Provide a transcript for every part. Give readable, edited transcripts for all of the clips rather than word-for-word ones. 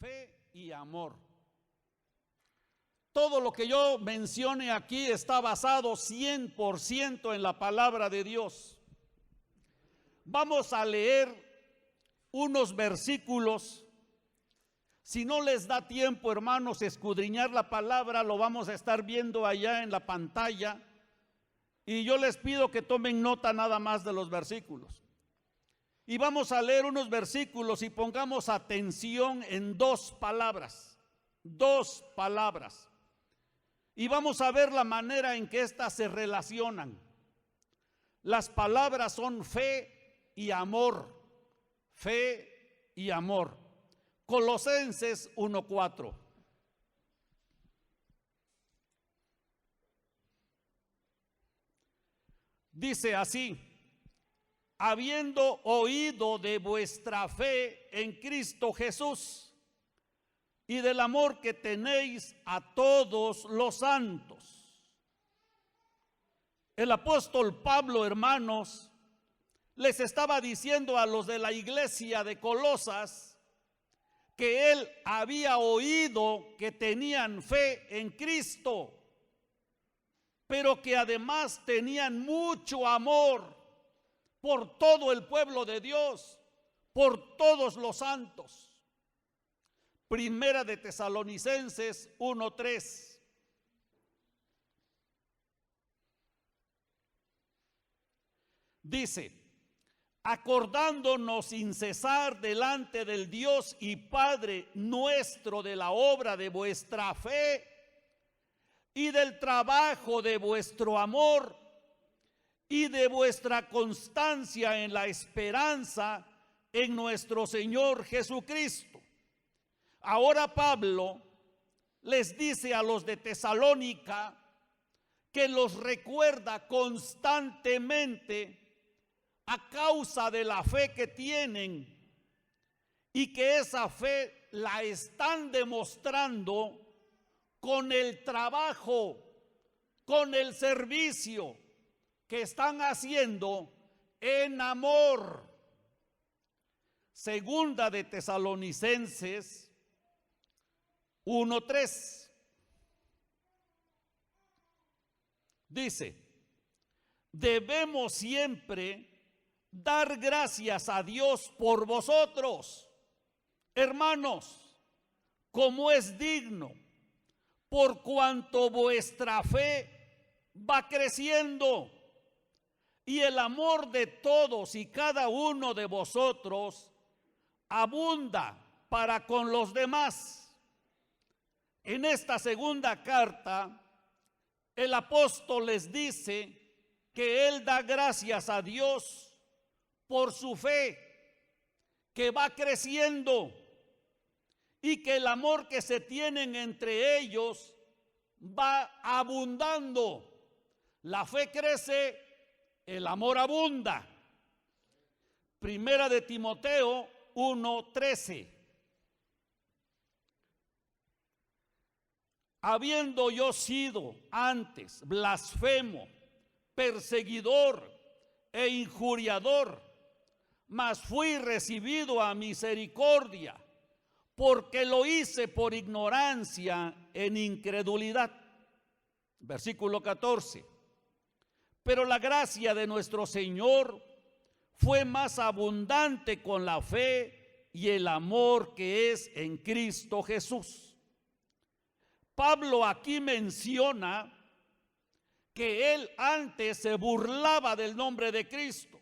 fe y amor. Todo lo que yo mencione aquí está basado 100% en la palabra de Dios. Vamos a leer unos versículos. Si no les da tiempo, hermanos, escudriñar la palabra, lo vamos a estar viendo allá en la pantalla. Y yo les pido que tomen nota nada más de los versículos. Y vamos a leer unos versículos y pongamos atención en dos palabras. Dos palabras. Y vamos a ver la manera en que éstas se relacionan. Las palabras son fe y amor. Fe y amor. Colosenses 1:4. Dice así: habiendo oído de vuestra fe en Cristo Jesús y del amor que tenéis a todos los santos. El apóstol Pablo, hermanos, les estaba diciendo a los de la iglesia de Colosas que él había oído que tenían fe en Cristo, pero que además tenían mucho amor por todo el pueblo de Dios, por todos los santos. Primera de Tesalonicenses 1:3. Dice: acordándonos sin cesar delante del Dios y Padre nuestro de la obra de vuestra fe y del trabajo de vuestro amor y de vuestra constancia en la esperanza en nuestro Señor Jesucristo. Ahora Pablo les dice a los de Tesalónica que los recuerda constantemente a causa de la fe que tienen y que esa fe la están demostrando con el trabajo, con el servicio que están haciendo en amor. Segunda de Tesalonicenses 1:3. Dice: debemos siempre dar gracias a Dios por vosotros, hermanos, como es digno, por cuanto vuestra fe va creciendo y el amor de todos y cada uno de vosotros abunda para con los demás. En esta segunda carta, el apóstol les dice que él da gracias a Dios por su fe, que va creciendo, y que el amor que se tienen entre ellos va abundando. La fe crece, el amor abunda. Primera de Timoteo 1:13. Habiendo yo sido antes blasfemo, perseguidor e injuriador, mas fui recibido a misericordia, porque lo hice por ignorancia en incredulidad. Versículo 14. Pero la gracia de nuestro Señor fue más abundante con la fe y el amor que es en Cristo Jesús. Pablo aquí menciona que él antes se burlaba del nombre de Cristo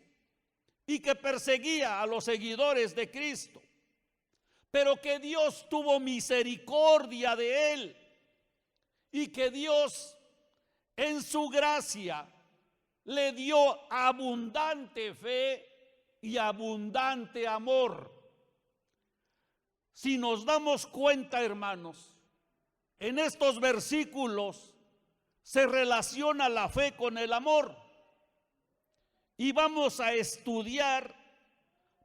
y que perseguía a los seguidores de Cristo, pero que Dios tuvo misericordia de él y que Dios en su gracia le dio abundante fe y abundante amor. Si nos damos cuenta, hermanos, en estos versículos se relaciona la fe con el amor. Y vamos a estudiar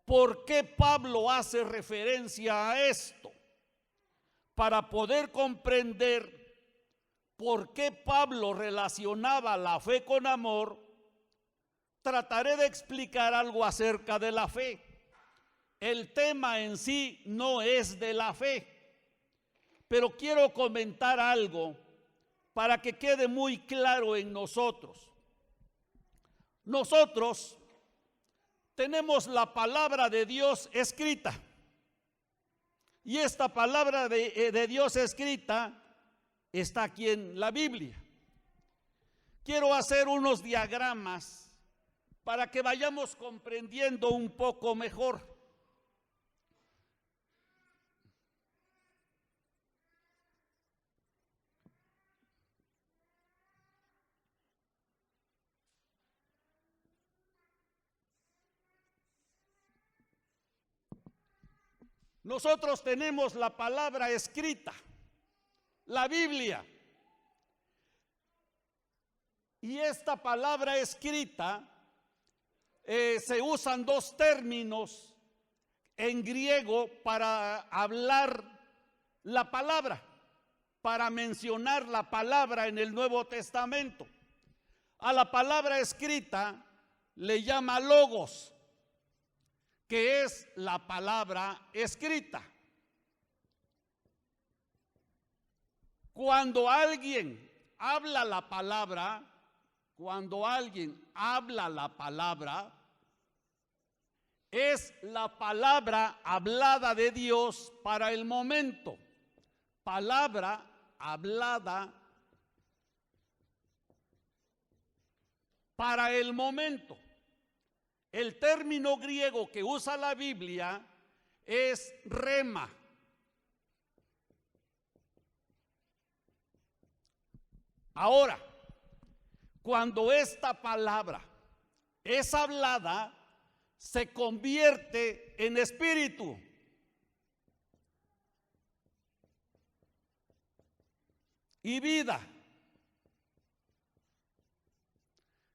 por qué Pablo hace referencia a esto, para poder comprender por qué Pablo relacionaba la fe con amor. Trataré de explicar algo acerca de la fe. El tema en sí no es de la fe, pero quiero comentar algo para que quede muy claro en nosotros. Nosotros tenemos la palabra de Dios escrita. Y esta palabra de Dios escrita está aquí en la Biblia. Quiero hacer unos diagramas para que vayamos comprendiendo un poco mejor. Nosotros tenemos la palabra escrita, la Biblia. Y esta palabra escrita se usan dos términos en griego para hablar la palabra, para mencionar la palabra en el Nuevo Testamento. A la palabra escrita le llama logos, que es la palabra escrita. Cuando alguien habla la palabra, es la palabra hablada de Dios para el momento. Palabra hablada para el momento. El término griego que usa la Biblia es rema. Ahora, cuando esta palabra es hablada, se convierte en espíritu. Y vida.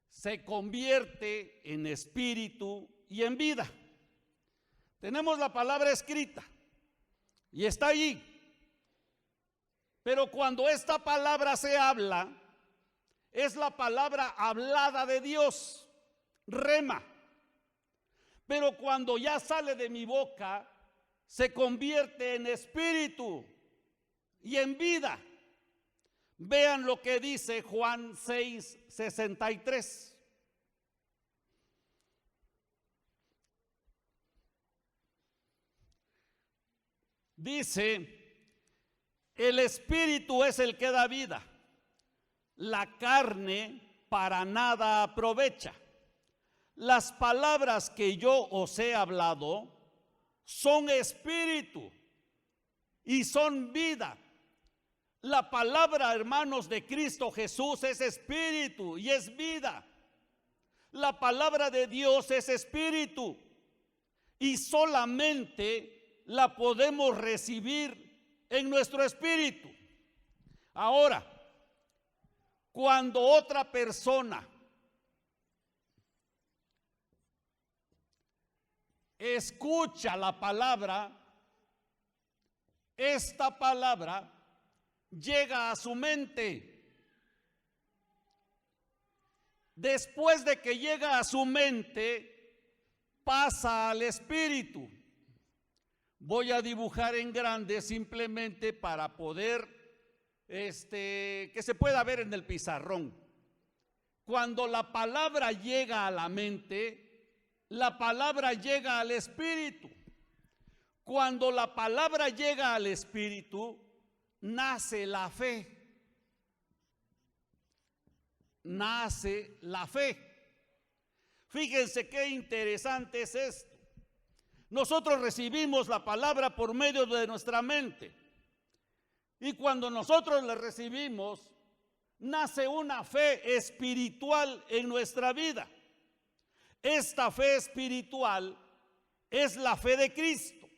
Se convierte en espíritu y en vida. Tenemos la palabra escrita y está allí. Pero cuando esta palabra se habla, es la palabra hablada de Dios, rema. Pero cuando ya sale de mi boca, se convierte en espíritu y en vida. Vean lo que dice Juan 6:63. Dice, el espíritu es el que da vida, la carne para nada aprovecha. Las palabras que yo os he hablado son espíritu y son vida. La palabra, hermanos, de Cristo Jesús es espíritu y es vida. La palabra de Dios es espíritu y solamente la podemos recibir en nuestro espíritu. Ahora, cuando otra persona escucha la palabra, esta palabra llega a su mente. Después de que llega a su mente, pasa al espíritu. Voy a dibujar en grande simplemente para poder, que se pueda ver en el pizarrón. Cuando la palabra llega a la mente, la palabra llega al espíritu. Cuando la palabra llega al espíritu, nace la fe. Nace la fe. Fíjense qué interesante es esto. Nosotros recibimos la palabra por medio de nuestra mente. Y cuando nosotros la recibimos, nace una fe espiritual en nuestra vida. Esta fe espiritual es la fe de Cristo.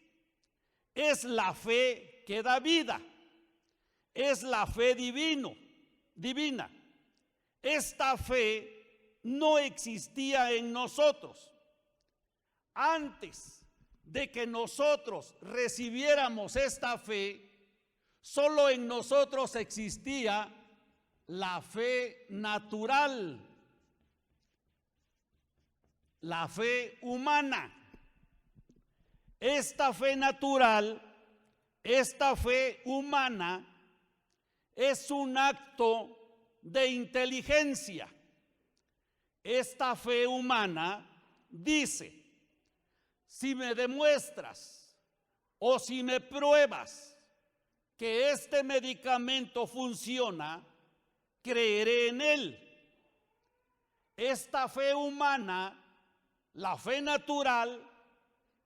Es la fe que da vida. Es la fe divina. Esta fe no existía en nosotros. Antes de que nosotros recibiéramos esta fe, solo en nosotros existía la fe natural, la fe humana. Esta fe natural esta fe humana es un acto de inteligencia. Esta fe humana dice: si me demuestras o si me pruebas que este medicamento funciona, creeré en él. Esta fe humana, la fe natural,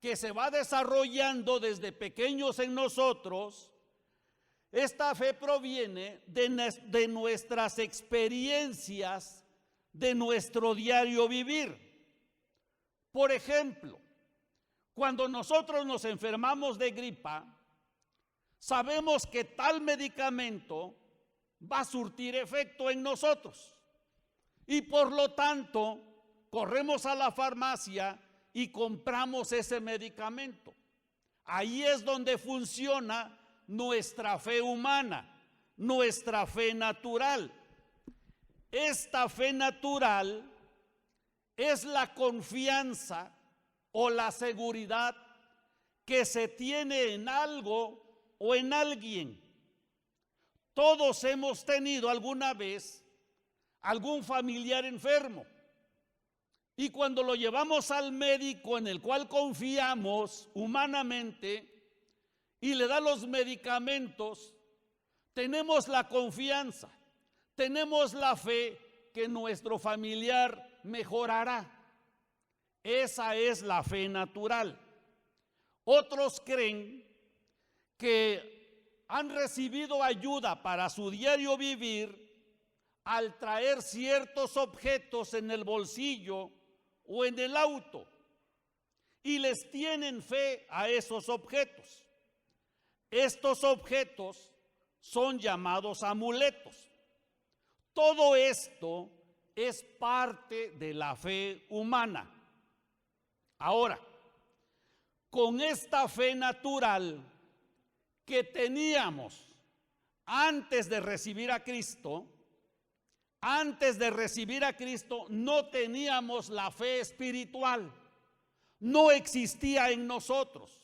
que se va desarrollando desde pequeños en nosotros, esta fe proviene de nuestras experiencias, de nuestro diario vivir. Por ejemplo, cuando nosotros nos enfermamos de gripa, sabemos que tal medicamento va a surtir efecto en nosotros y por lo tanto corremos a la farmacia y compramos ese medicamento. Ahí es donde funciona nuestra fe humana, nuestra fe natural. Esta fe natural es la confianza o la seguridad que se tiene en algo o en alguien. Todos hemos tenido alguna vez algún familiar enfermo y cuando lo llevamos al médico en el cual confiamos humanamente y le da los medicamentos, tenemos la confianza, tenemos la fe que nuestro familiar mejorará. Esa es la fe natural. Otros creen que han recibido ayuda para su diario vivir al traer ciertos objetos en el bolsillo o en el auto y les tienen fe a esos objetos. Estos objetos son llamados amuletos. Todo esto es parte de la fe humana. Ahora, con esta fe natural que teníamos antes de recibir a Cristo, no teníamos la fe espiritual, no existía en nosotros,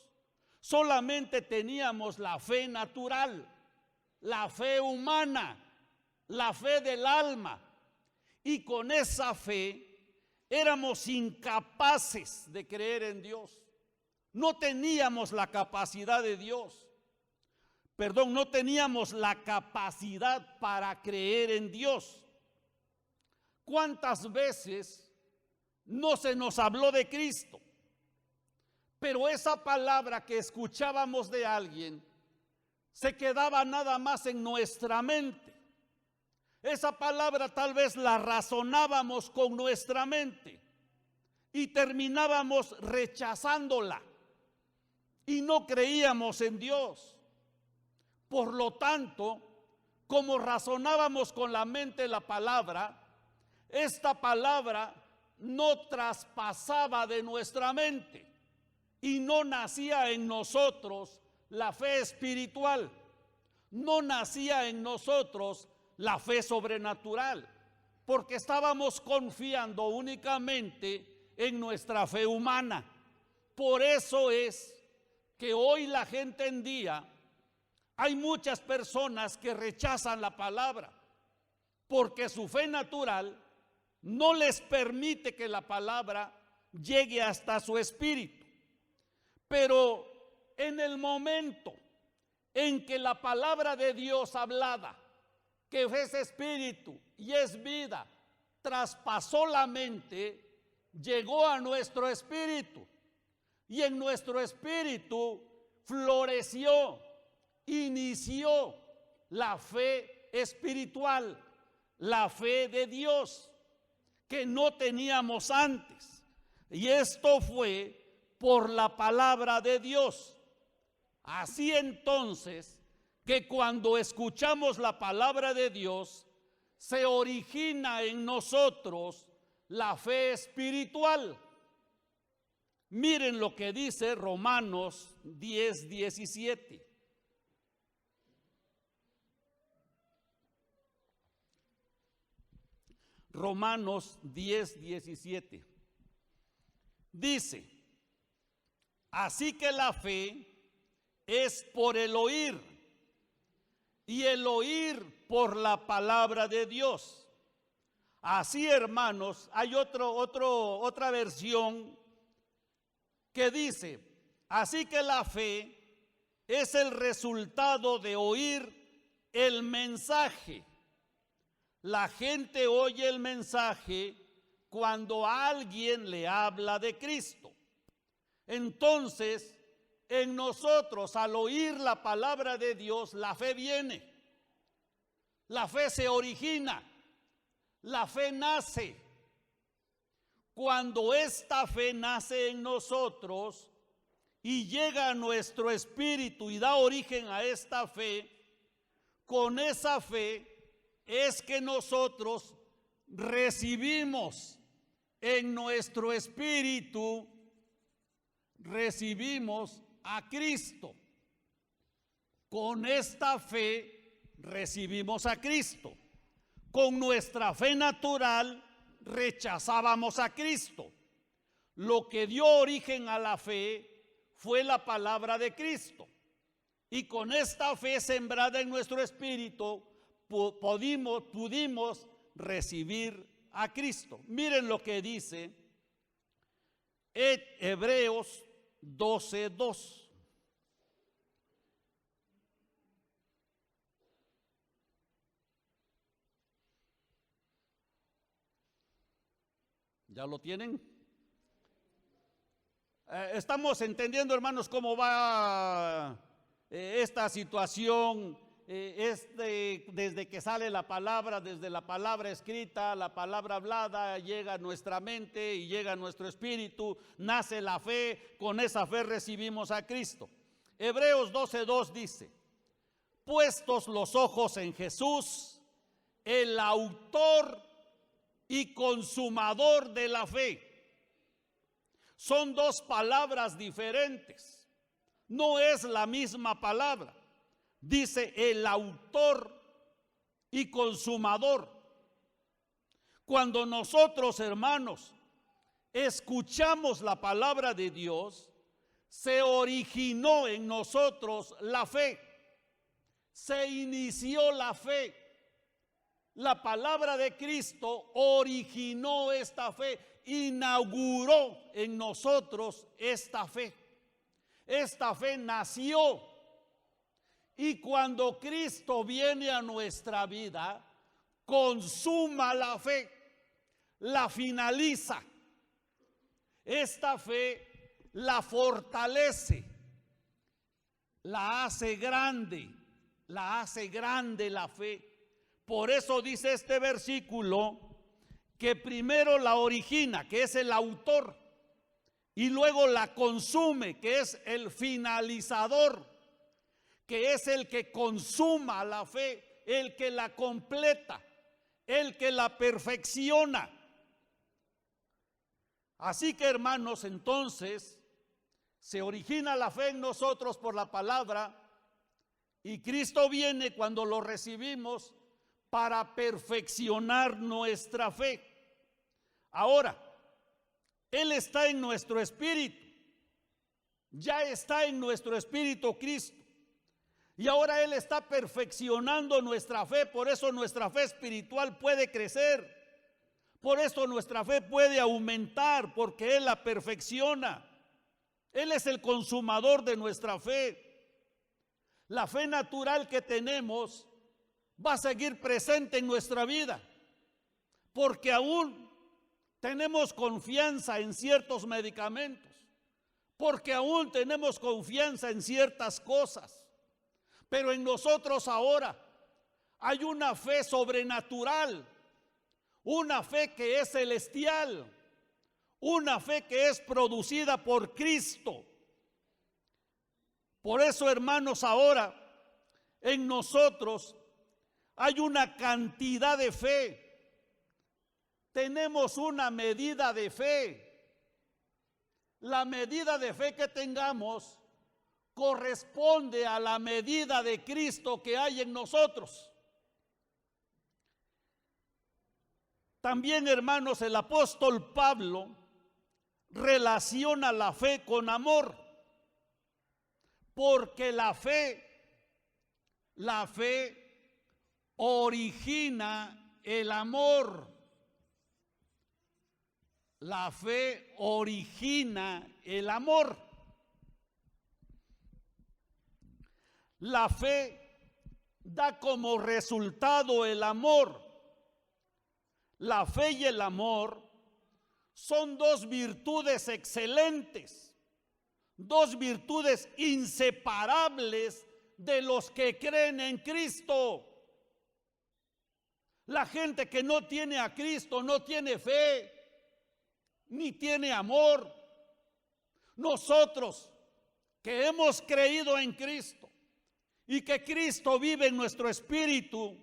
solamente teníamos la fe natural, la fe humana, la fe del alma, y con esa fe éramos incapaces de creer en Dios. No teníamos la capacidad de Dios. No teníamos la capacidad para creer en Dios. ¿Cuántas veces no se nos habló de Cristo? Pero esa palabra que escuchábamos de alguien se quedaba nada más en nuestra mente. Esa palabra tal vez la razonábamos con nuestra mente y terminábamos rechazándola y no creíamos en Dios. Por lo tanto, como razonábamos con la mente la palabra, esta palabra no traspasaba de nuestra mente y no nacía en nosotros la fe espiritual, no nacía en nosotros la fe sobrenatural, porque estábamos confiando únicamente en nuestra fe humana. Por eso es que hoy la gente en día, hay muchas personas que rechazan la palabra, porque su fe natural no les permite que la palabra llegue hasta su espíritu. Pero en el momento en que la palabra de Dios hablada, que es espíritu y es vida, traspasó la mente, llegó a nuestro espíritu y en nuestro espíritu floreció, inició la fe espiritual, la fe de Dios que no teníamos antes. Y esto fue por la palabra de Dios. Así entonces, que cuando escuchamos la palabra de Dios, se origina en nosotros la fe espiritual. Miren lo que dice Romanos 10:17. Romanos 10:17. Dice: así que la fe es por el oír, y el oír por la palabra de Dios. Así, hermanos, hay otra versión que dice: así que la fe es el resultado de oír el mensaje. La gente oye el mensaje cuando alguien le habla de Cristo. Entonces, en nosotros, al oír la palabra de Dios, la fe viene. La fe se origina. La fe nace. Cuando esta fe nace en nosotros y llega a nuestro espíritu y da origen a esta fe, con esa fe es que nosotros recibimos en nuestro espíritu, recibimos a Cristo. Con esta fe recibimos a Cristo. Con nuestra fe natural rechazábamos a Cristo. Lo que dio origen a la fe fue la palabra de Cristo. Y con esta fe sembrada en nuestro espíritu pudimos recibir a Cristo. Miren lo que dice Hebreos 12:2. ¿Ya lo tienen? Estamos entendiendo, hermanos, cómo va esta situación. Desde que sale la palabra, desde la palabra escrita, la palabra hablada, llega a nuestra mente y llega a nuestro espíritu, nace la fe, con esa fe recibimos a Cristo. Hebreos 12:2 dice: puestos los ojos en Jesús, el autor y consumador de la fe. Son dos palabras diferentes, no es la misma palabra. Dice el autor y consumador. Cuando nosotros, hermanos, escuchamos la palabra de Dios, se originó en nosotros la fe, se inició la fe. La palabra de Cristo originó esta fe, inauguró en nosotros esta fe. Esta fe nació. Y cuando Cristo viene a nuestra vida, consuma la fe, la finaliza. Esta fe la fortalece, la hace grande la fe. Por eso dice este versículo que primero la origina, que es el autor, y luego la consume, que es el finalizador, que es el que consuma la fe, el que la completa, el que la perfecciona. Así que, hermanos, entonces se origina la fe en nosotros por la palabra, y Cristo viene cuando lo recibimos para perfeccionar nuestra fe. Ahora, Él está en nuestro espíritu, ya está en nuestro espíritu Cristo. Y ahora Él está perfeccionando nuestra fe, por eso nuestra fe espiritual puede crecer, por eso nuestra fe puede aumentar, porque Él la perfecciona. Él es el consumador de nuestra fe. La fe natural que tenemos va a seguir presente en nuestra vida, porque aún tenemos confianza en ciertos medicamentos, porque aún tenemos confianza en ciertas cosas. Pero en nosotros ahora hay una fe sobrenatural, una fe que es celestial, una fe que es producida por Cristo. Por eso, hermanos, ahora en nosotros hay una cantidad de fe. Tenemos una medida de fe. La medida de fe que tengamos corresponde a la medida de Cristo que hay en nosotros. También, hermanos, el apóstol Pablo relaciona la fe con amor. Porque la fe origina el amor. La fe origina el amor. La fe da como resultado el amor. La fe y el amor son dos virtudes excelentes, dos virtudes inseparables de los que creen en Cristo. La gente que no tiene a Cristo no tiene fe, ni tiene amor. Nosotros que hemos creído en Cristo y que Cristo vive en nuestro espíritu,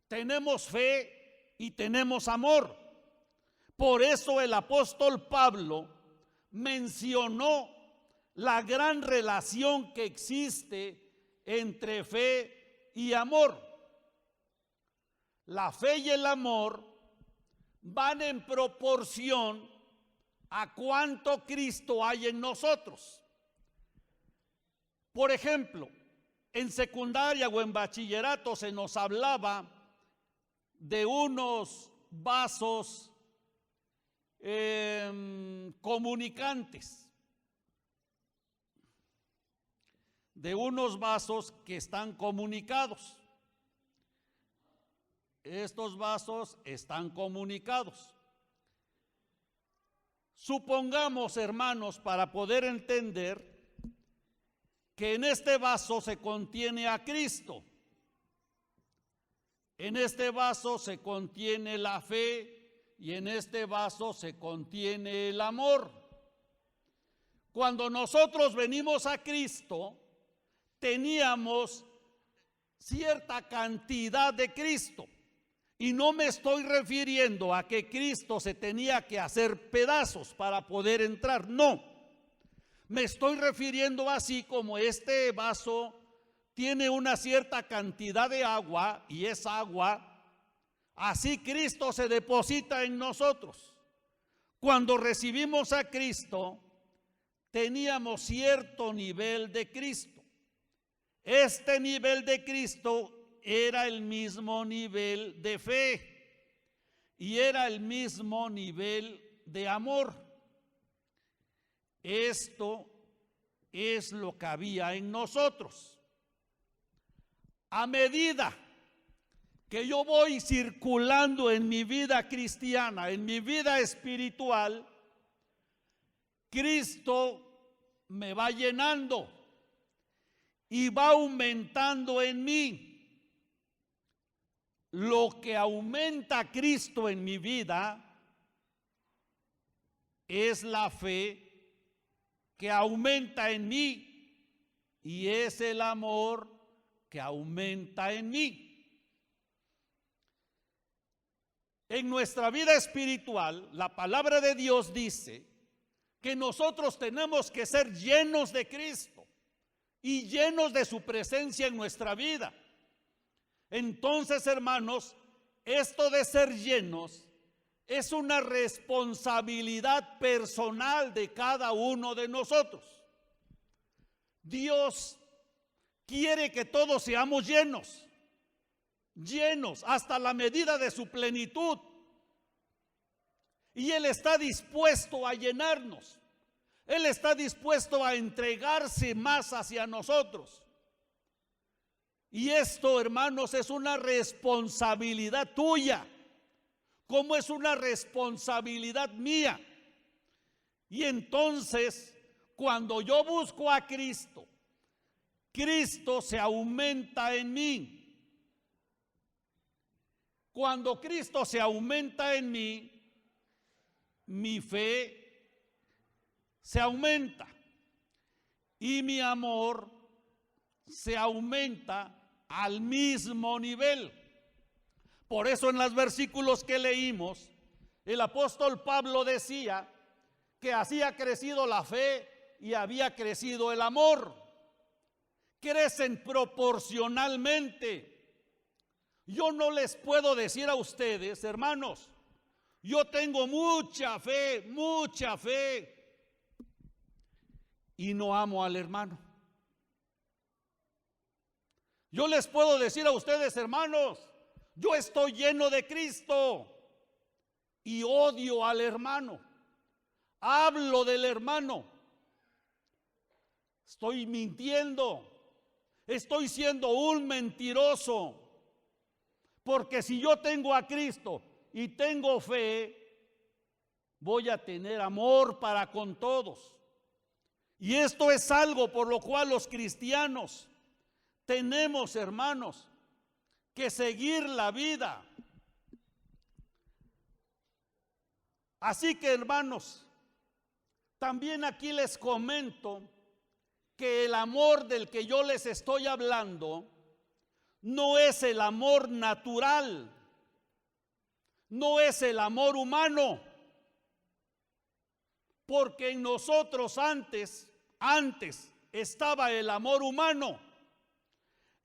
tenemos fe y tenemos amor. Por eso el apóstol Pablo mencionó la gran relación que existe entre fe y amor. La fe y el amor van en proporción a cuánto Cristo hay en nosotros. Por ejemplo, en secundaria o en bachillerato se nos hablaba de unos vasos comunicantes, de unos vasos que están comunicados. Estos vasos están comunicados. Supongamos, hermanos, para poder entender, que en este vaso se contiene a Cristo. En este vaso se contiene la fe y en este vaso se contiene el amor. Cuando nosotros venimos a Cristo, teníamos cierta cantidad de Cristo. Y no me estoy refiriendo a que Cristo se tenía que hacer pedazos para poder entrar, no. Me estoy refiriendo así como este vaso tiene una cierta cantidad de agua y es agua, así Cristo se deposita en nosotros. Cuando recibimos a Cristo, teníamos cierto nivel de Cristo. Este nivel de Cristo era el mismo nivel de fe y era el mismo nivel de amor. Esto es lo que había en nosotros. A medida que yo voy circulando en mi vida cristiana, en mi vida espiritual, Cristo me va llenando y va aumentando en mí. Lo que aumenta Cristo en mi vida es la fe que aumenta en mí y es el amor que aumenta en mí. En nuestra vida espiritual, la palabra de Dios dice que nosotros tenemos que ser llenos de Cristo y llenos de su presencia en nuestra vida. Entonces, hermanos, esto de ser llenos es una responsabilidad personal de cada uno de nosotros. Dios quiere que todos seamos llenos, llenos hasta la medida de su plenitud. Y Él está dispuesto a llenarnos. Él está dispuesto a entregarse más hacia nosotros. Y esto, hermanos, es una responsabilidad tuya, como es una responsabilidad mía. Y entonces, cuando yo busco a Cristo, Cristo se aumenta en mí. Cuando Cristo se aumenta en mí, mi fe se aumenta y mi amor se aumenta al mismo nivel. Por eso en los versículos que leímos, el apóstol Pablo decía que así ha crecido la fe y había crecido el amor. Crecen proporcionalmente. Yo no les puedo decir a ustedes, hermanos, yo tengo mucha fe, y no amo al hermano. Yo les puedo decir a ustedes, hermanos, yo estoy lleno de Cristo y odio al hermano. Hablo del hermano. Estoy mintiendo. Estoy siendo un mentiroso. Porque si yo tengo a Cristo y tengo fe, voy a tener amor para con todos. Y esto es algo por lo cual los cristianos tenemos, hermanos, que seguir la vida. Así que, hermanos, también aquí les comento que el amor del que yo les estoy hablando no es el amor natural, no es el amor humano, porque en nosotros antes estaba el amor humano,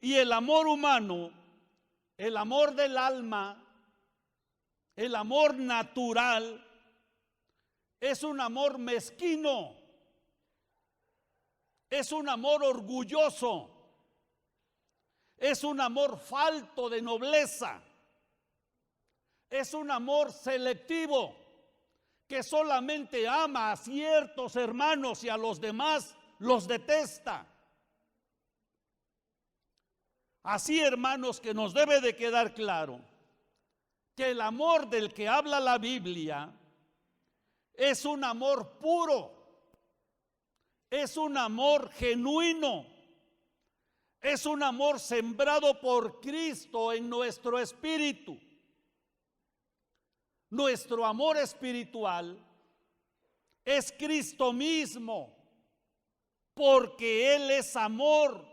y el amor humano, el amor del alma, el amor natural, es un amor mezquino, es un amor orgulloso, es un amor falto de nobleza, es un amor selectivo que solamente ama a ciertos hermanos y a los demás los detesta. Así, hermanos, que nos debe de quedar claro que el amor del que habla la Biblia es un amor puro, es un amor genuino, es un amor sembrado por Cristo en nuestro espíritu. Nuestro amor espiritual es Cristo mismo, porque Él es amor.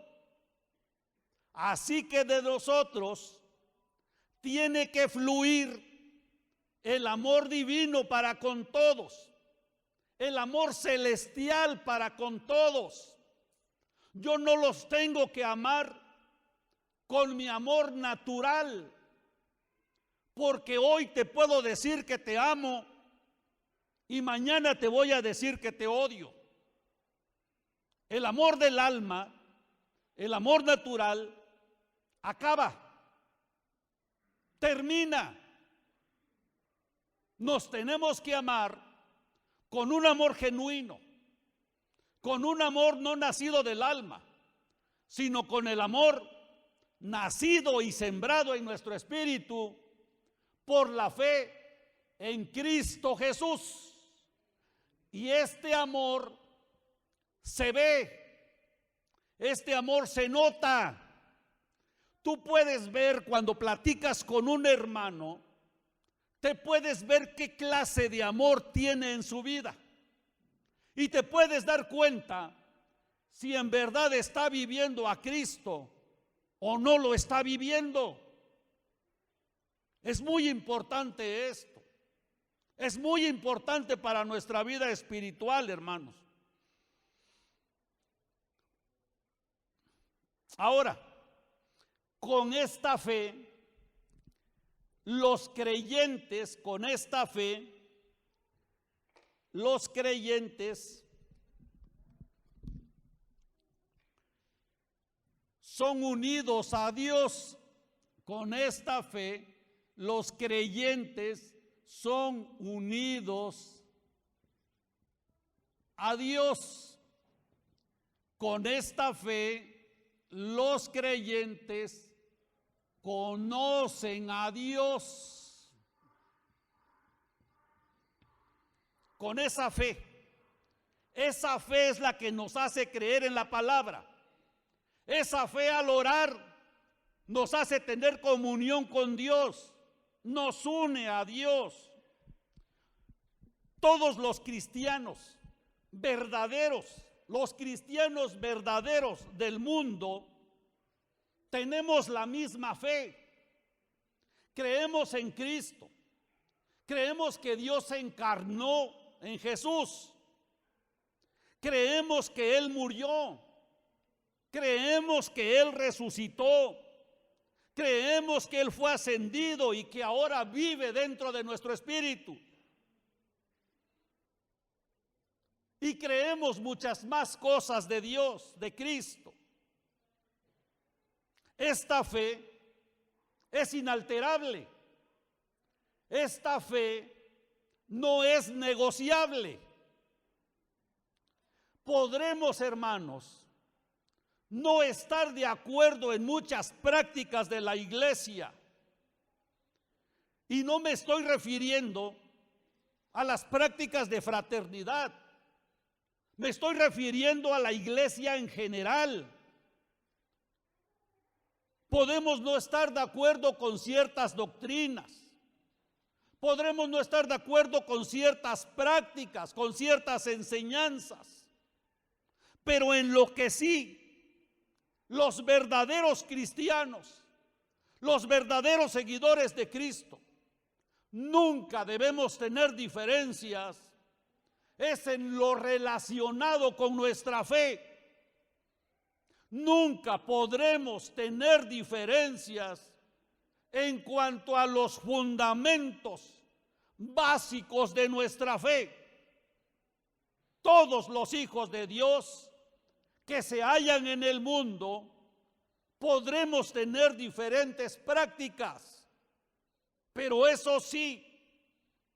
Así que de nosotros tiene que fluir el amor divino para con todos, el amor celestial para con todos. Yo no los tengo que amar con mi amor natural, porque hoy te puedo decir que te amo y mañana te voy a decir que te odio. El amor del alma, el amor natural, acaba, termina. Nos tenemos que amar con un amor genuino, con un amor no nacido del alma, sino con el amor nacido y sembrado en nuestro espíritu por la fe en Cristo Jesús. Y este amor se ve, este amor se nota. Tú puedes ver cuando platicas con un hermano, te puedes ver qué clase de amor tiene en su vida. Y te puedes dar cuenta si en verdad está viviendo a Cristo o no lo está viviendo. Es muy importante esto. Es muy importante para nuestra vida espiritual, hermanos. Ahora, con esta fe, los creyentes, con esta fe, los creyentes son unidos a Dios. Con esta fe, los creyentes son unidos a Dios. Con esta fe, los creyentes conocen a Dios. Con esa fe es la que nos hace creer en la palabra. Esa fe al orar nos hace tener comunión con Dios, nos une a Dios. Todos los cristianos verdaderos, los cristianos verdaderos del mundo, tenemos la misma fe. Creemos en Cristo. Creemos que Dios se encarnó en Jesús. Creemos que Él murió. Creemos que Él resucitó. Creemos que Él fue ascendido y que ahora vive dentro de nuestro espíritu. Y creemos muchas más cosas de Dios, de Cristo. Esta fe es inalterable. Esta fe no es negociable. Podremos, hermanos, no estar de acuerdo en muchas prácticas de la iglesia. Y no me estoy refiriendo a las prácticas de fraternidad. Me estoy refiriendo a la iglesia en general. Podemos no estar de acuerdo con ciertas doctrinas. Podremos no estar de acuerdo con ciertas prácticas, con ciertas enseñanzas. Pero en lo que sí, los verdaderos cristianos, los verdaderos seguidores de Cristo, nunca debemos tener diferencias. Es en lo relacionado con nuestra fe. Nunca podremos tener diferencias en cuanto a los fundamentos básicos de nuestra fe. Todos los hijos de Dios que se hallan en el mundo podremos tener diferentes prácticas, pero eso sí,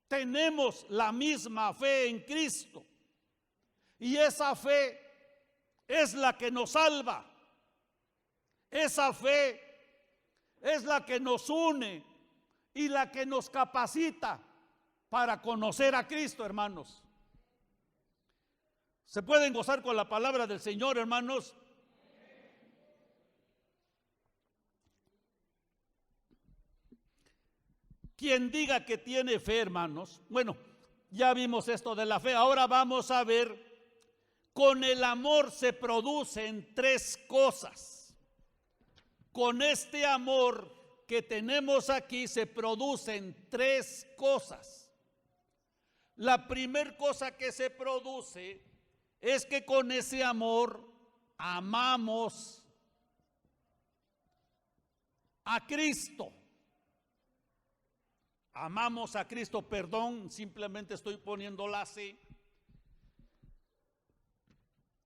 tenemos la misma fe en Cristo, y esa fe es la que nos salva. Esa fe es la que nos une y la que nos capacita para conocer a Cristo, hermanos. ¿Se pueden gozar con la palabra del Señor, hermanos? Quien diga que tiene fe, hermanos, bueno, ya vimos esto de la fe. Ahora vamos a ver, con el amor se producen tres cosas. Con este amor que tenemos aquí se producen tres cosas. La primera cosa que se produce es que con ese amor amamos a Cristo. Amamos a Cristo, perdón, simplemente estoy poniendo la C.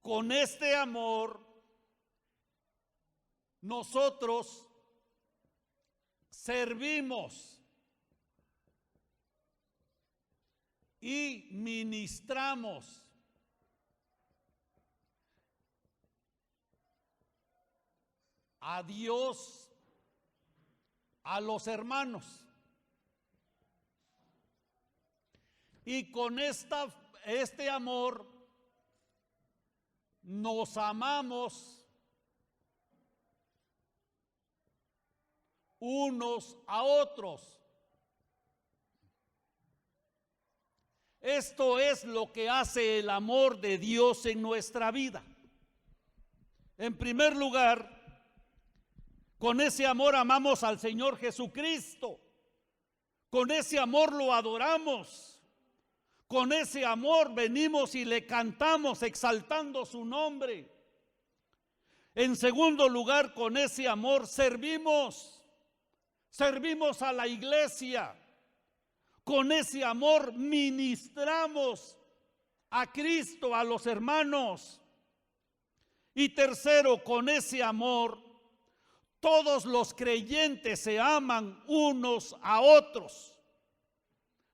Con este amor, nosotros servimos y ministramos a Dios, a los hermanos. Y con este amor nos amamos unos a otros. Esto es lo que hace el amor de Dios en nuestra vida. En primer lugar, con ese amor amamos al Señor Jesucristo. Con ese amor lo adoramos. Con ese amor venimos y le cantamos exaltando su nombre. En segundo lugar, con ese amor servimos a la iglesia. Con ese amor ministramos a Cristo, a los hermanos. Y tercero, con ese amor, todos los creyentes se aman unos a otros.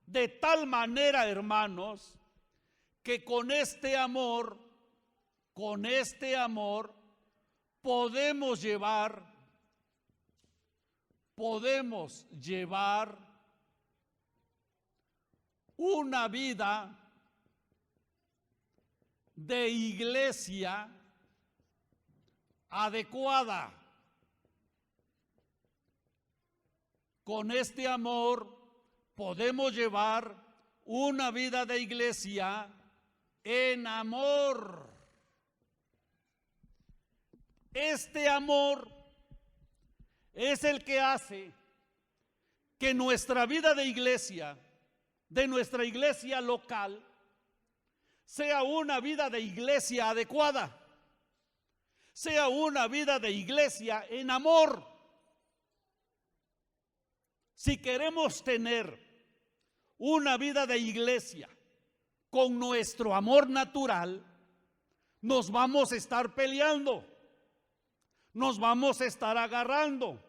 De tal manera, hermanos, que con este amor podemos llevar una vida de iglesia adecuada. Con este amor podemos llevar una vida de iglesia en amor. Este amor es el que hace que nuestra vida de iglesia, de nuestra iglesia local, sea una vida de iglesia adecuada, sea una vida de iglesia en amor. Si queremos tener una vida de iglesia con nuestro amor natural, nos vamos a estar peleando. nos vamos a estar agarrando,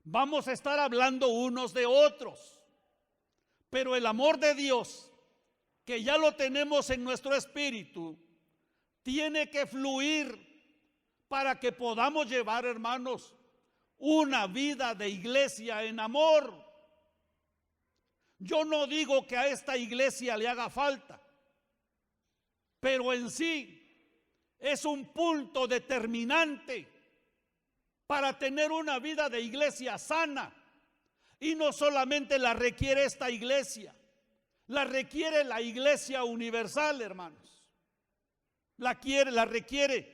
vamos a estar hablando unos de otros, pero el amor de Dios, que ya lo tenemos en nuestro espíritu, tiene que fluir para que podamos llevar, hermanos, una vida de iglesia en amor. Yo no digo que a esta iglesia le haga falta, pero en sí es un punto determinante para tener una vida de iglesia sana. Y no solamente la requiere esta iglesia, la requiere la iglesia universal, hermanos. La requiere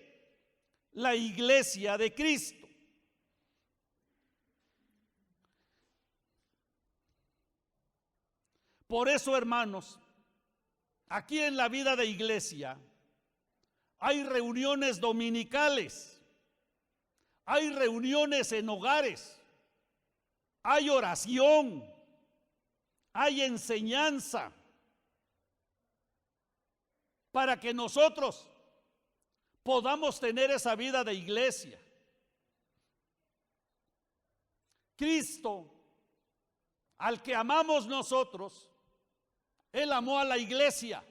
la iglesia de Cristo. Por eso, hermanos, aquí en la vida de iglesia hay reuniones dominicales, hay reuniones en hogares, hay oración, hay enseñanza, para que nosotros podamos tener esa vida de iglesia. Cristo, al que amamos nosotros, Él amó a la iglesia.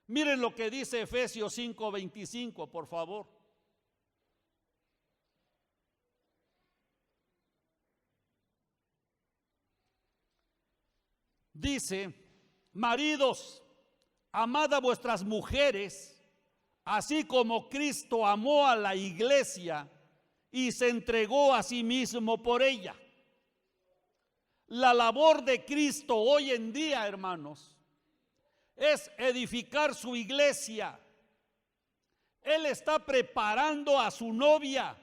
Miren lo que dice Efesios 5:25, por favor. Dice: maridos, amad a vuestras mujeres, así como Cristo amó a la iglesia y se entregó a sí mismo por ella. La labor de Cristo hoy en día, hermanos, es edificar su iglesia. Él está preparando a su novia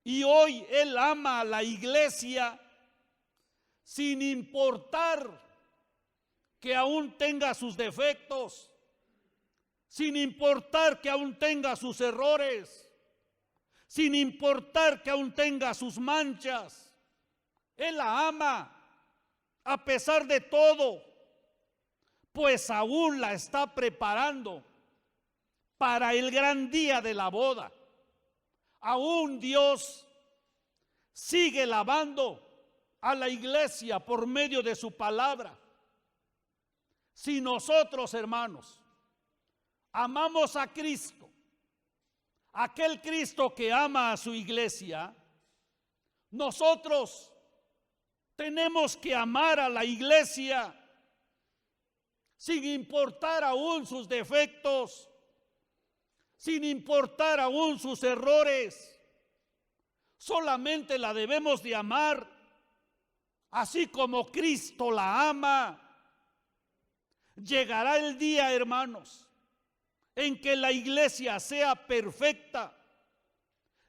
y hoy Él ama a la iglesia sin importar que aún tenga sus defectos, sin importar que aún tenga sus errores, sin importar que aún tenga sus manchas. Él la ama a pesar de todo, pues aún la está preparando para el gran día de la boda. Aún Dios sigue lavando a la iglesia por medio de su palabra. Si nosotros, hermanos, amamos a Cristo, aquel Cristo que ama a su iglesia, nosotros tenemos que amar a la iglesia sin importar aún sus defectos, sin importar aún sus errores. Solamente la debemos de amar así como Cristo la ama. Llegará el día, hermanos, en que la iglesia sea perfecta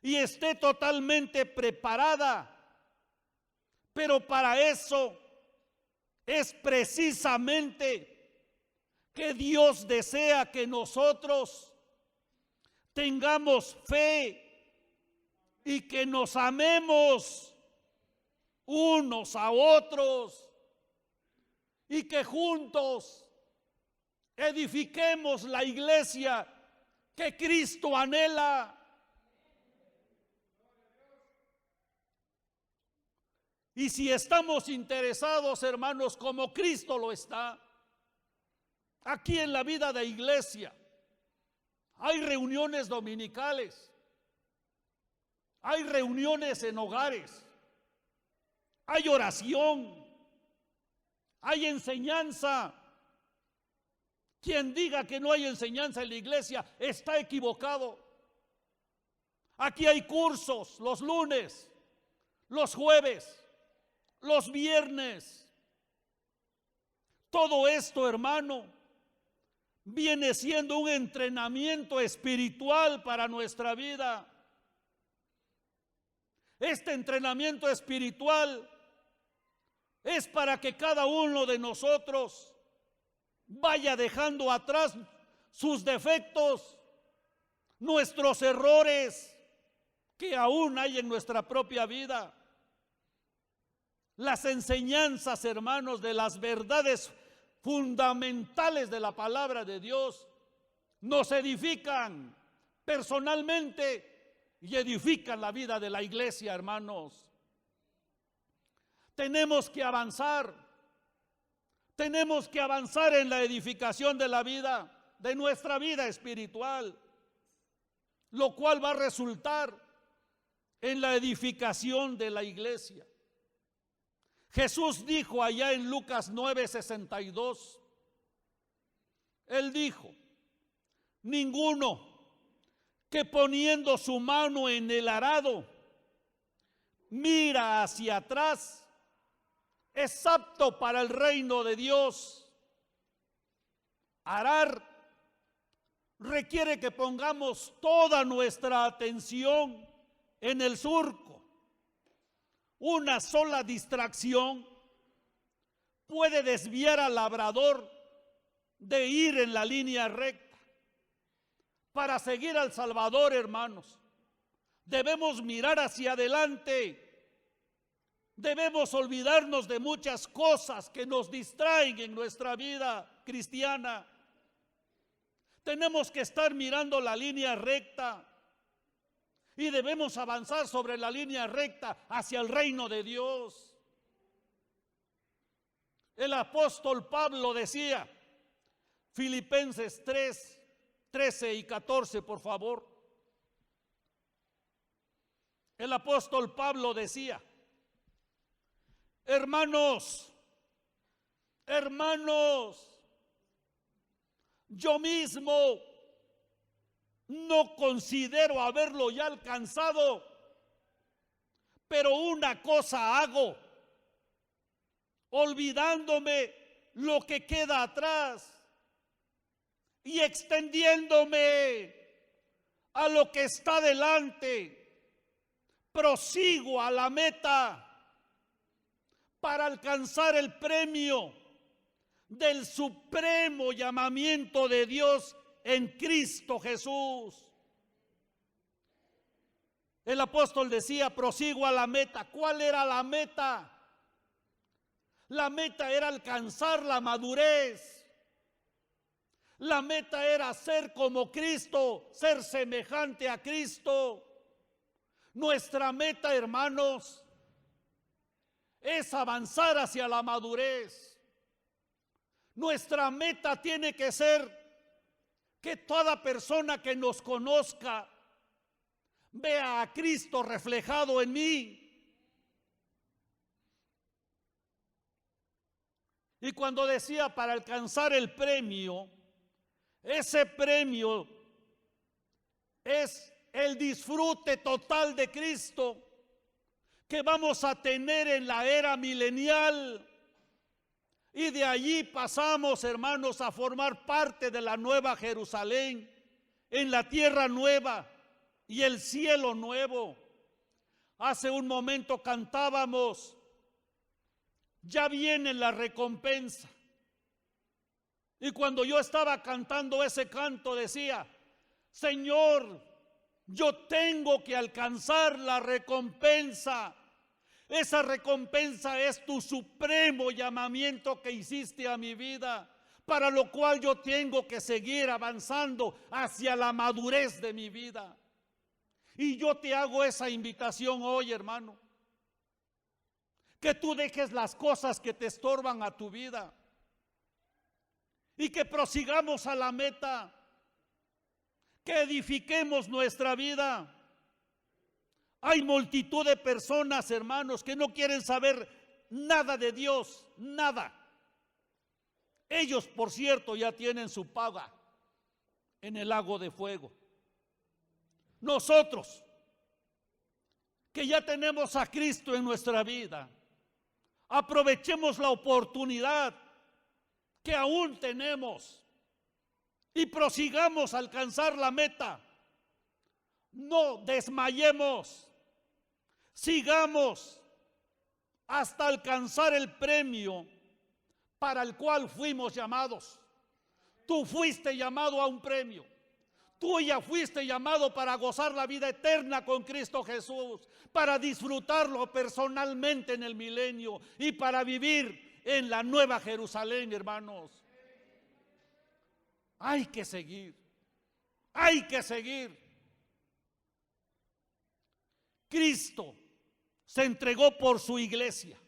y esté totalmente preparada. Pero para eso es precisamente que Dios desea que nosotros tengamos fe y que nos amemos unos a otros y que juntos edifiquemos la iglesia que Cristo anhela. Y si estamos interesados, hermanos, como Cristo lo está, aquí en la vida de iglesia, hay reuniones dominicales, hay reuniones en hogares, hay oración, hay enseñanza. Quien diga que no hay enseñanza en la iglesia está equivocado. Aquí hay cursos los lunes, los jueves, los viernes. Todo esto, hermano, viene siendo un entrenamiento espiritual para nuestra vida. Este entrenamiento espiritual es para que cada uno de nosotros vaya dejando atrás sus defectos, nuestros errores que aún hay en nuestra propia vida. Las enseñanzas, hermanos, de las verdades fundamentales de la palabra de Dios nos edifican personalmente y edifican la vida de la iglesia, hermanos. Tenemos que avanzar. Tenemos que avanzar en la edificación de la vida, de nuestra vida espiritual, lo cual va a resultar en la edificación de la iglesia. Jesús dijo allá en Lucas 9:62, Él dijo: ninguno que poniendo su mano en el arado mira hacia atrás es apto para el reino de Dios. Arar requiere que pongamos toda nuestra atención en el surco. Una sola distracción puede desviar al labrador de ir en la línea recta. Para seguir al Salvador, hermanos, debemos mirar hacia adelante. Debemos olvidarnos de muchas cosas que nos distraen en nuestra vida cristiana. Tenemos que estar mirando la línea recta y debemos avanzar sobre la línea recta hacia el reino de Dios. El apóstol Pablo decía, Filipenses 3:13 y 14, por favor. El apóstol Pablo decía: hermanos, yo mismo no considero haberlo ya alcanzado, pero una cosa hago, olvidándome lo que queda atrás y extendiéndome a lo que está delante, prosigo a la meta para alcanzar el premio del supremo llamamiento de Dios en Cristo Jesús. El apóstol decía: prosigo a la meta. ¿Cuál era la meta? La meta era alcanzar la madurez. La meta era ser como Cristo, ser semejante a Cristo. Nuestra meta, hermanos, es avanzar hacia la madurez. Nuestra meta tiene que ser que toda persona que nos conozca vea a Cristo reflejado en mí. Y cuando decía para alcanzar el premio, ese premio es el disfrute total de Cristo que vamos a tener en la era milenial. Y de allí pasamos, hermanos, a formar parte de la nueva Jerusalén, en la tierra nueva y el cielo nuevo. Hace un momento cantábamos: ya viene la recompensa. Y cuando yo estaba cantando ese canto decía: Señor, yo tengo que alcanzar la recompensa. Esa recompensa es tu supremo llamamiento que hiciste a mi vida, para lo cual yo tengo que seguir avanzando hacia la madurez de mi vida. Y yo te hago esa invitación hoy, hermano, que tú dejes las cosas que te estorban a tu vida y que prosigamos a la meta, que edifiquemos nuestra vida. Hay multitud de personas, hermanos, que no quieren saber nada de Dios, nada. Ellos, por cierto, ya tienen su paga en el lago de fuego. Nosotros, que ya tenemos a Cristo en nuestra vida, aprovechemos la oportunidad que aún tenemos y prosigamos a alcanzar la meta. No desmayemos, sigamos hasta alcanzar el premio para el cual fuimos llamados. Tú fuiste llamado a un premio. Tú ya fuiste llamado para gozar la vida eterna con Cristo Jesús, para disfrutarlo personalmente en el milenio y para vivir en la nueva Jerusalén, hermanos. Hay que seguir, hay que seguir. Cristo se entregó por su iglesia.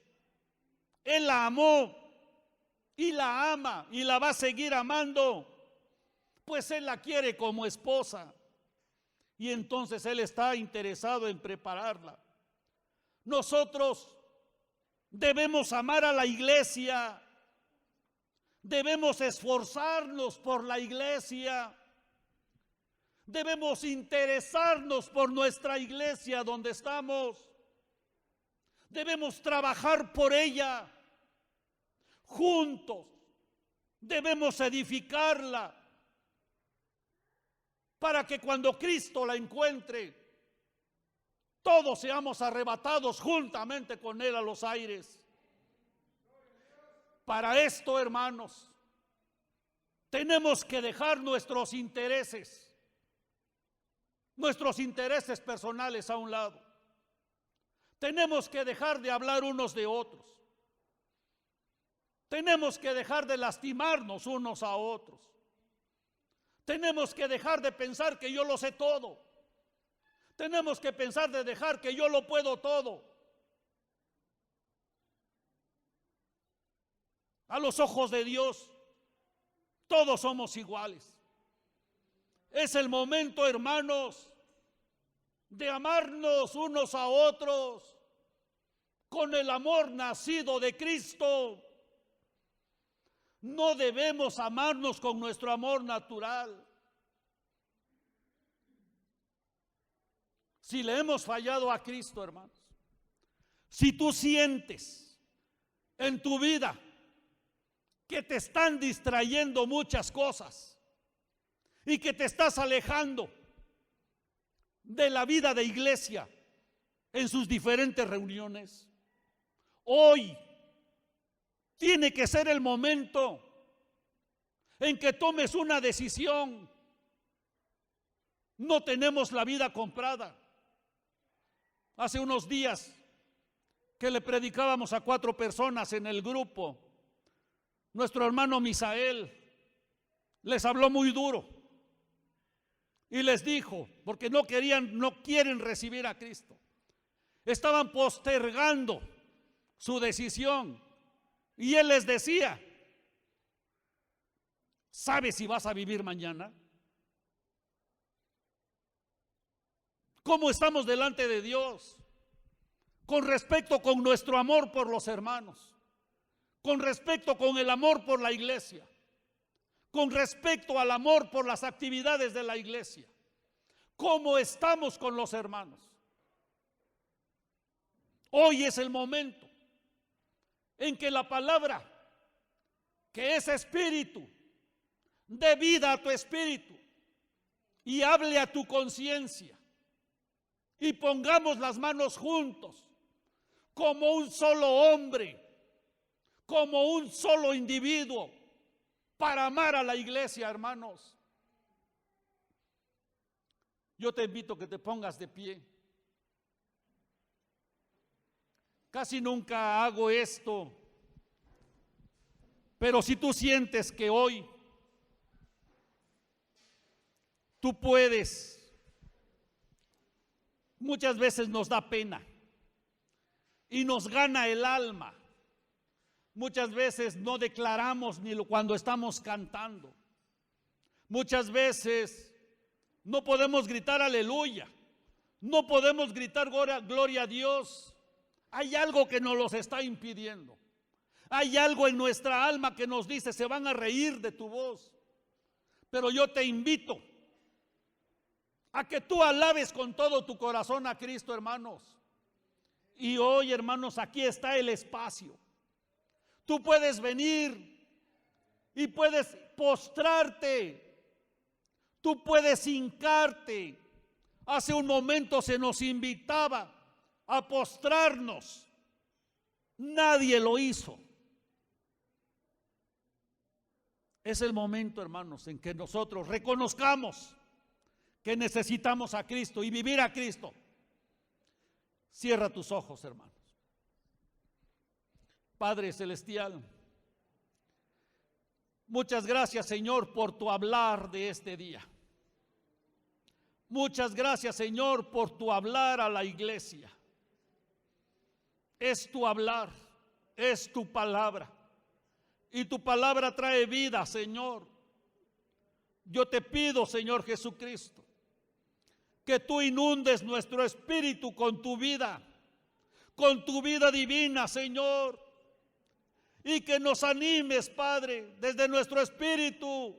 Él la amó y la ama y la va a seguir amando, pues Él la quiere como esposa. Y entonces Él está interesado en prepararla. Nosotros debemos amar a la iglesia, debemos esforzarnos por la iglesia, debemos interesarnos por nuestra iglesia donde estamos, debemos trabajar por ella juntos, debemos edificarla para que cuando Cristo la encuentre, todos seamos arrebatados juntamente con Él a los aires. Para esto, hermanos, tenemos que dejar nuestros intereses personales a un lado. Tenemos que dejar de hablar unos de otros. Tenemos que dejar de lastimarnos unos a otros. Tenemos que dejar de pensar que yo lo sé todo. Tenemos que pensar de dejar que yo lo puedo todo. A los ojos de Dios, todos somos iguales. Es el momento, hermanos, de amarnos unos a otros con el amor nacido de Cristo. No debemos amarnos con nuestro amor natural. Si le hemos fallado a Cristo, hermanos, si tú sientes en tu vida que te están distrayendo muchas cosas y que te estás alejando de la vida de iglesia en sus diferentes reuniones, hoy tiene que ser el momento en que tomes una decisión. No tenemos la vida comprada. Hace unos días que le predicábamos a 4 personas en el grupo, nuestro hermano Misael les habló muy duro y les dijo, porque no quieren recibir a Cristo. Estaban postergando su decisión y él les decía: ¿sabes si vas a vivir mañana? ¿Cómo estamos delante de Dios con respecto con nuestro amor por los hermanos? Con respecto con el amor por la iglesia, con respecto al amor por las actividades de la iglesia. ¿Cómo estamos con los hermanos? Hoy es el momento en que la palabra, que es espíritu, dé vida a tu espíritu y hable a tu conciencia, y pongamos las manos juntos como un solo hombre, como un solo individuo, para amar a la iglesia, hermanos. Yo te invito a que te pongas de pie. Casi nunca hago esto, pero si tú sientes que hoy tú puedes, muchas veces nos da pena y nos gana el alma. Muchas veces no declaramos ni cuando estamos cantando. Muchas veces no podemos gritar aleluya. No podemos gritar gloria a Dios. Hay algo que nos los está impidiendo. Hay algo en nuestra alma que nos dice: se van a reír de tu voz. Pero yo te invito a que tú alabes con todo tu corazón a Cristo, hermanos. Y hoy, hermanos, aquí está el espacio. Tú puedes venir y puedes postrarte. Tú puedes hincarte. Hace un momento se nos invitaba a postrarnos. Nadie lo hizo. Es el momento, hermanos, en que nosotros reconozcamos que necesitamos a Cristo y vivir a Cristo. Cierra tus ojos, hermanos. Padre Celestial, muchas gracias, Señor, por tu hablar de este día. Muchas gracias, Señor, por tu hablar a la iglesia. Es tu hablar, es tu palabra. Y tu palabra trae vida, Señor. Yo te pido, Señor Jesucristo, que tú inundes nuestro espíritu con tu vida divina, Señor. Y que nos animes, Padre, desde nuestro espíritu.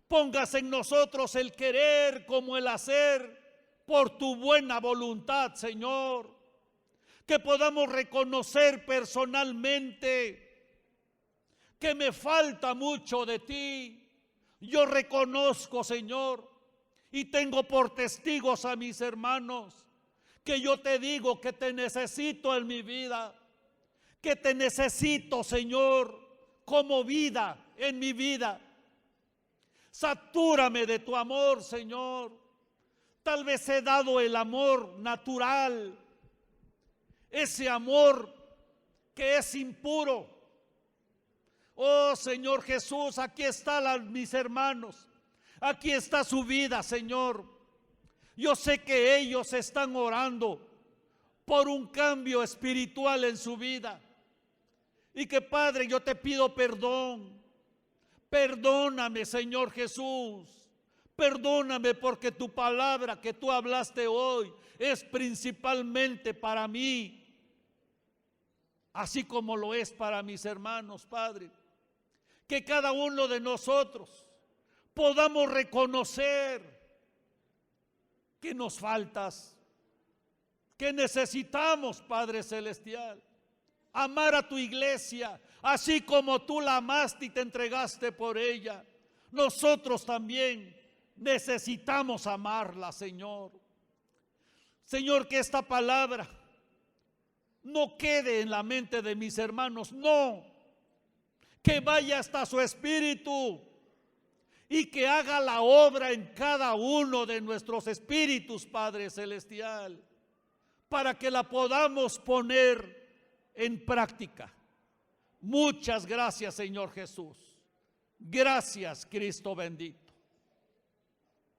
Pongas en nosotros el querer como el hacer por tu buena voluntad, Señor. Que podamos reconocer personalmente que me falta mucho de ti. Yo reconozco, Señor, y tengo por testigos a mis hermanos, que yo te digo que te necesito en mi vida, que te necesito, Señor, como vida en mi vida. Satúrame de tu amor, Señor. Tal vez he dado el amor natural, ese amor que es impuro. Oh Señor Jesús, aquí están mis hermanos, aquí está su vida, Señor. Yo sé que ellos están orando por un cambio espiritual en su vida. Y que, Padre, yo te pido perdón. Perdóname, Señor Jesús. Perdóname porque tu palabra que tú hablaste hoy es principalmente para mí, así como lo es para mis hermanos, Padre. Que cada uno de nosotros podamos reconocer que nos faltas, que necesitamos, Padre Celestial, amar a tu iglesia, así como tú la amaste y te entregaste por ella. Nosotros también necesitamos amarla, Señor. Señor, que esta palabra no quede en la mente de mis hermanos, no, que vaya hasta su espíritu y que haga la obra en cada uno de nuestros espíritus, Padre Celestial, para que la podamos poner en práctica. Muchas gracias, Señor Jesús. Gracias, Cristo bendito.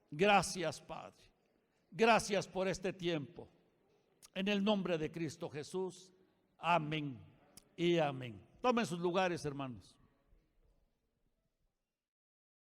Gracias, Padre. Gracias por este tiempo. En el nombre de Cristo Jesús. Amén y amén. Tomen sus lugares, hermanos.